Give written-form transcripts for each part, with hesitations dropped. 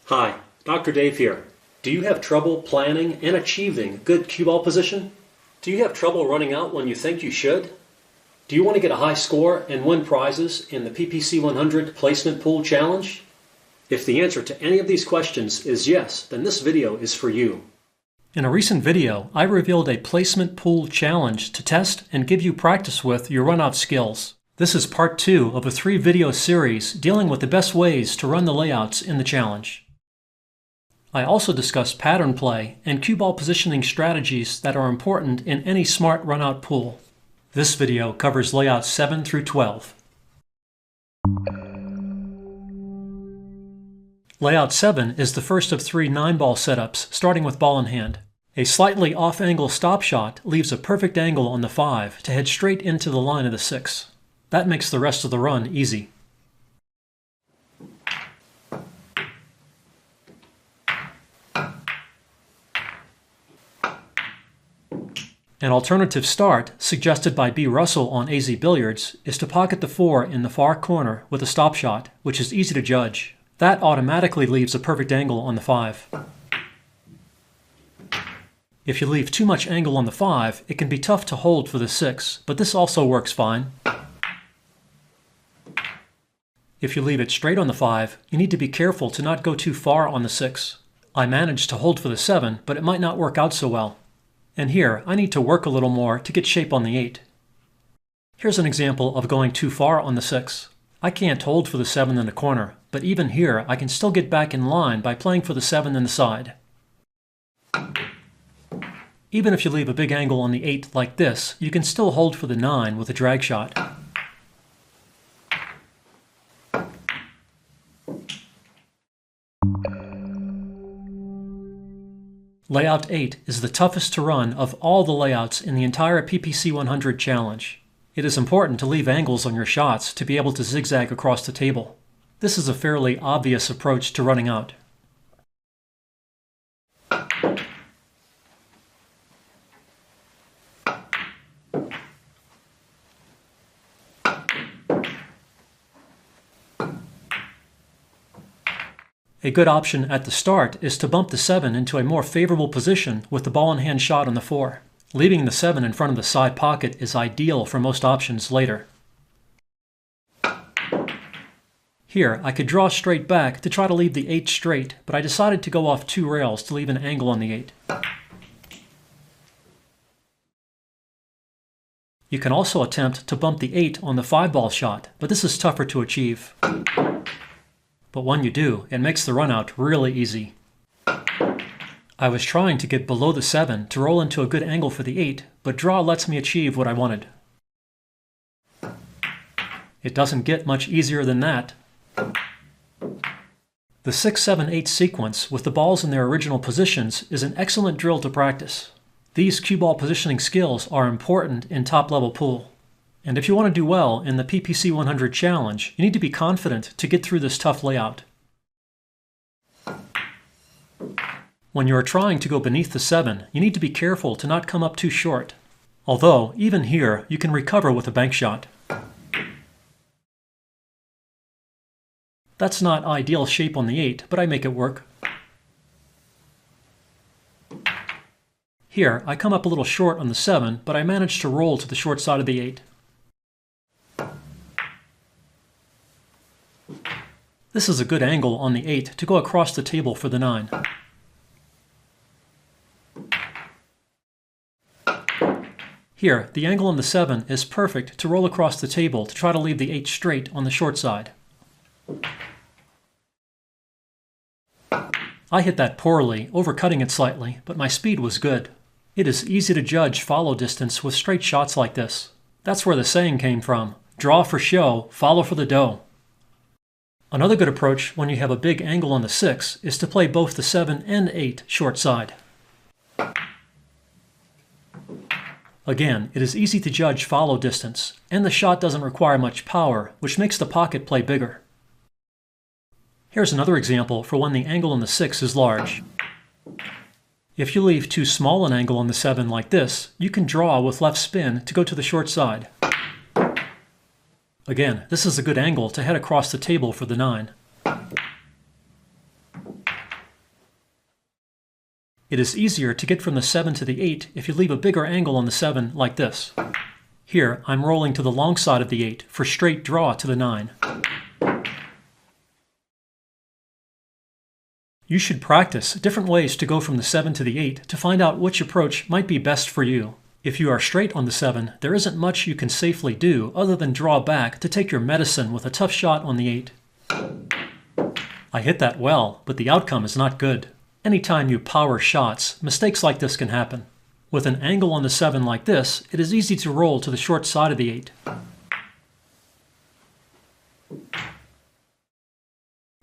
Hi, Dr. Dave here. Do you have trouble planning and achieving good cue ball position? Do you have trouble running out when you think you should? Do you want to get a high score and win prizes in the PPC 100 Placement Pool Challenge? If the answer to any of these questions is yes, then this video is for you. In a recent video, I revealed a placement pool challenge to test and give you practice with your run-out skills. This is part 2 of a 3-video series dealing with the best ways to run the layouts in the challenge. I also discussed pattern play and cue ball positioning strategies that are important in any smart run-out pool. This video covers layouts 7 through 12. Layout 7 is the first of 3 9-ball setups, starting with ball in hand. A slightly off-angle stop shot leaves a perfect angle on the 5 to head straight into the line of the 6. That makes the rest of the run easy. An alternative start, suggested by B. Russell on AZ Billiards, is to pocket the 4 in the far corner with a stop shot, which is easy to judge. That automatically leaves a perfect angle on the 5. If you leave too much angle on the 5, it can be tough to hold for the 6, but this also works fine. If you leave it straight on the 5, you need to be careful to not go too far on the 6. I managed to hold for the 7, but it might not work out so well. And here, I need to work a little more to get shape on the 8. Here's an example of going too far on the 6. I can't hold for the 7 in the corner, but even here I can still get back in line by playing for the 7 in the side. Even if you leave a big angle on the 8 like this, you can still hold for the 9 with a drag shot. Layout 8 is the toughest to run of all the layouts in the entire PPC 100 challenge. It is important to leave angles on your shots to be able to zigzag across the table. This is a fairly obvious approach to running out. A good option at the start is to bump the 7 into a more favorable position with the ball in hand shot on the 4. Leaving the 7 in front of the side pocket is ideal for most options later. Here, I could draw straight back to try to leave the 8 straight, but I decided to go off 2 rails to leave an angle on the 8. You can also attempt to bump the 8 on the 5-ball shot, but this is tougher to achieve. But when you do, it makes the run out really easy. I was trying to get below the 7 to roll into a good angle for the 8, but draw lets me achieve what I wanted. It doesn't get much easier than that. The 6, 7, 8 sequence with the balls in their original positions is an excellent drill to practice. These cue ball positioning skills are important in top-level pool. And if you want to do well in the PPC 100 challenge, you need to be confident to get through this tough layout. When you are trying to go beneath the 7, you need to be careful to not come up too short. Although, even here, you can recover with a bank shot. That's not ideal shape on the 8, but I make it work. Here, I come up a little short on the 7, but I manage to roll to the short side of the 8. This is a good angle on the 8 to go across the table for the 9. Here, the angle on the 7 is perfect to roll across the table to try to leave the 8 straight on the short side. I hit that poorly, overcutting it slightly, but my speed was good. It is easy to judge follow distance with straight shots like this. That's where the saying came from: draw for show, follow for the dough. Another good approach when you have a big angle on the 6 is to play both the 7 and 8 short side. Again, it is easy to judge follow distance, and the shot doesn't require much power, which makes the pocket play bigger. Here's another example for when the angle on the 6 is large. If you leave too small an angle on the 7 like this, you can draw with left spin to go to the short side. Again, this is a good angle to head across the table for the 9. It is easier to get from the 7 to the 8 if you leave a bigger angle on the 7 like this. Here, I'm rolling to the long side of the 8 for straight draw to the 9. You should practice different ways to go from the 7 to the 8 to find out which approach might be best for you. If you are straight on the 7, there isn't much you can safely do other than draw back to take your medicine with a tough shot on the 8. I hit that well, but the outcome is not good. Anytime you power shots, mistakes like this can happen. With an angle on the 7 like this, it is easy to roll to the short side of the 8.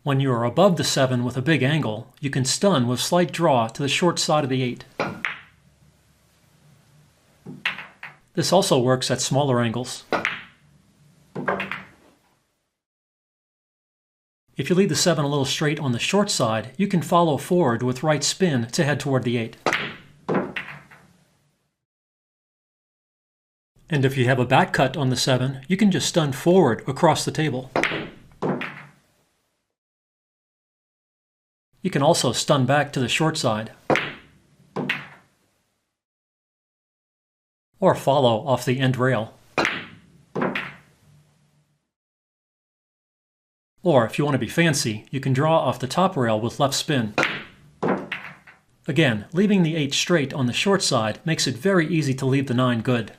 When you are above the 7 with a big angle, you can stun with slight draw to the short side of the 8. This also works at smaller angles. If you leave the 7 a little straight on the short side, you can follow forward with right spin to head toward the 8. And if you have a back cut on the 7, you can just stun forward across the table. You can also stun back to the short side, or follow off the end rail. Or if you want to be fancy, you can draw off the top rail with left spin. Again, leaving the 8 straight on the short side makes it very easy to leave the 9 good.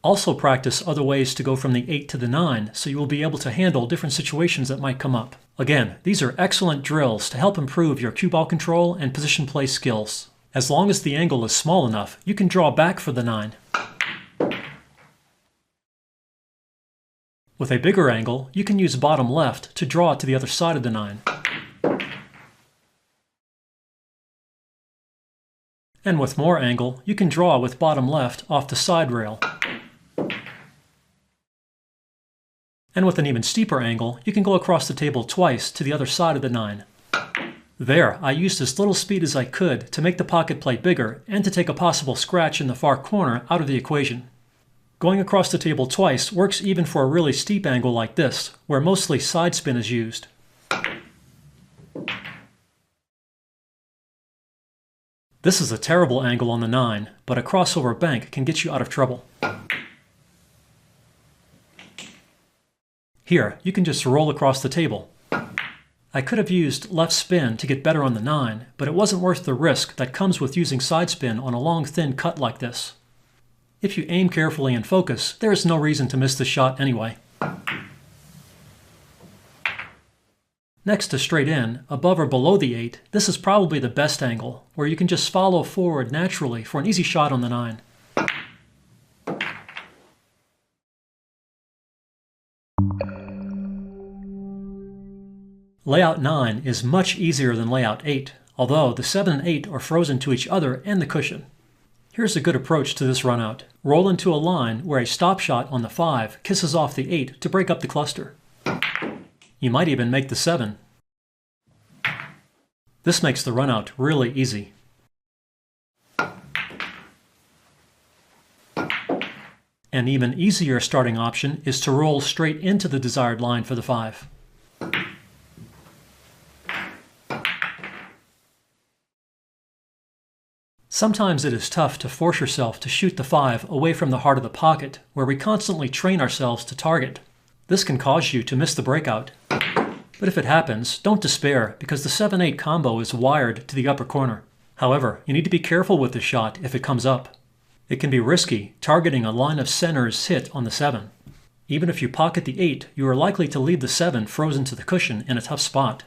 Also practice other ways to go from the 8 to the 9 so you will be able to handle different situations that might come up. Again, these are excellent drills to help improve your cue ball control and position play skills. As long as the angle is small enough, you can draw back for the 9. With a bigger angle, you can use bottom left to draw to the other side of the 9. And with more angle, you can draw with bottom left off the side rail. And with an even steeper angle, you can go across the table twice to the other side of the 9. There, I used as little speed as I could to make the pocket play bigger and to take a possible scratch in the far corner out of the equation. Going across the table twice works even for a really steep angle like this, where mostly side spin is used. This is a terrible angle on the 9, but a crossover bank can get you out of trouble. Here, you can just roll across the table. I could have used left spin to get better on the 9, but it wasn't worth the risk that comes with using side spin on a long thin cut like this. If you aim carefully and focus, there is no reason to miss the shot anyway. Next to straight in, above or below the 8, this is probably the best angle, where you can just follow forward naturally for an easy shot on the 9. Layout 9 is much easier than Layout 8, although the 7 and 8 are frozen to each other and the cushion. Here's a good approach to this runout. Roll into a line where a stop shot on the 5 kisses off the 8 to break up the cluster. You might even make the 7. This makes the runout really easy. An even easier starting option is to roll straight into the desired line for the 5. Sometimes it is tough to force yourself to shoot the 5 away from the heart of the pocket, where we constantly train ourselves to target. This can cause you to miss the breakout. But if it happens, don't despair, because the 7-8 combo is wired to the upper corner. However, you need to be careful with the shot if it comes up. It can be risky, targeting a line of centers hit on the 7. Even if you pocket the 8, you are likely to leave the 7 frozen to the cushion in a tough spot.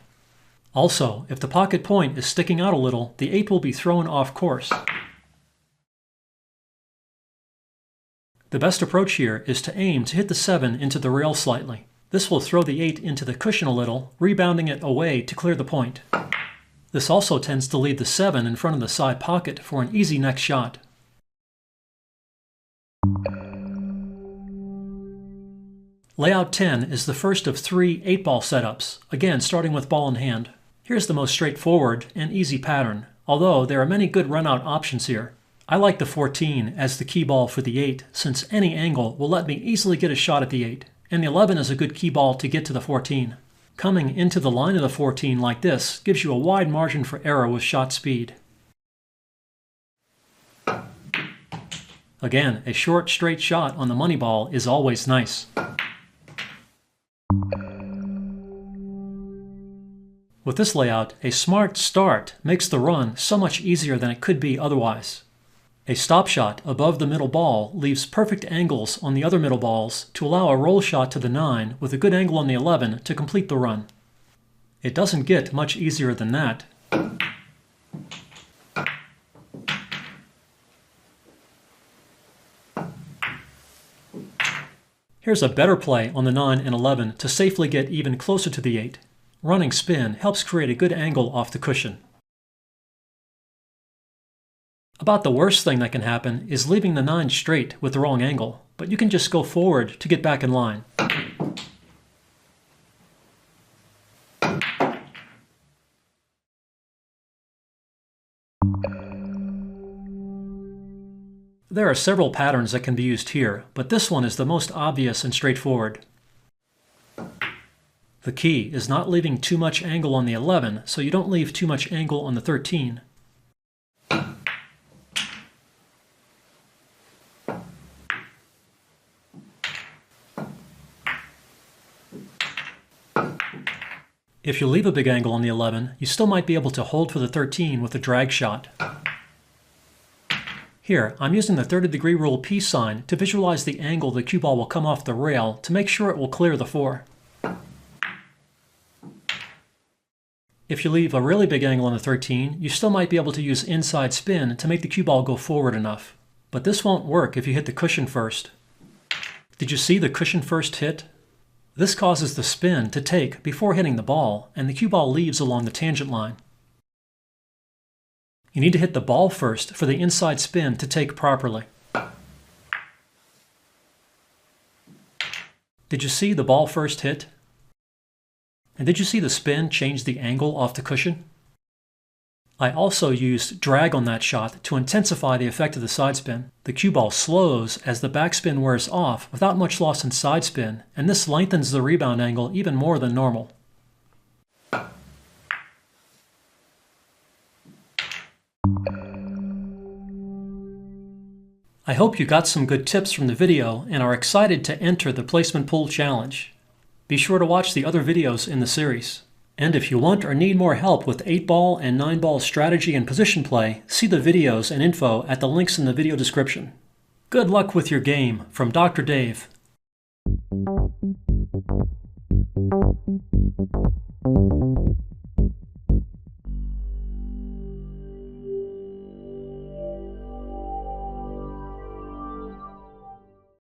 Also, if the pocket point is sticking out a little, the 8 will be thrown off course. The best approach here is to aim to hit the 7 into the rail slightly. This will throw the 8 into the cushion a little, rebounding it away to clear the point. This also tends to leave the 7 in front of the side pocket for an easy next shot. Layout 10 is the first of 3 8-ball setups, again starting with ball in hand. Here's the most straightforward and easy pattern, although there are many good runout options here. I like the 14 as the key ball for the 8, since any angle will let me easily get a shot at the 8, and the 11 is a good key ball to get to the 14. Coming into the line of the 14 like this gives you a wide margin for error with shot speed. Again, a short, straight shot on the money ball is always nice. With this layout, a smart start makes the run so much easier than it could be otherwise. A stop shot above the middle ball leaves perfect angles on the other middle balls to allow a roll shot to the 9 with a good angle on the 11 to complete the run. It doesn't get much easier than that. Here's a better play on the 9 and 11 to safely get even closer to the 8. Running spin helps create a good angle off the cushion. About the worst thing that can happen is leaving the 9 straight with the wrong angle, but you can just go forward to get back in line. There are several patterns that can be used here, but this one is the most obvious and straightforward. The key is not leaving too much angle on the 11, so you don't leave too much angle on the 13. If you leave a big angle on the 11, you still might be able to hold for the 13 with a drag shot. Here, I'm using the 30-degree rule peace sign to visualize the angle the cue ball will come off the rail to make sure it will clear the 4. If you leave a really big angle on the 13, you still might be able to use inside spin to make the cue ball go forward enough. But this won't work if you hit the cushion first. Did you see the cushion first hit? This causes the spin to take before hitting the ball, and the cue ball leaves along the tangent line. You need to hit the ball first for the inside spin to take properly. Did you see the ball first hit? And did you see the spin change the angle off the cushion? I also used drag on that shot to intensify the effect of the side spin. The cue ball slows as the backspin wears off without much loss in side spin, and this lengthens the rebound angle even more than normal. I hope you got some good tips from the video and are excited to enter the Placement Pool Challenge. Be sure to watch the other videos in the series. And if you want or need more help with 8-ball and 9-ball strategy and position play, see the videos and info at the links in the video description. Good luck with your game from Dr. Dave.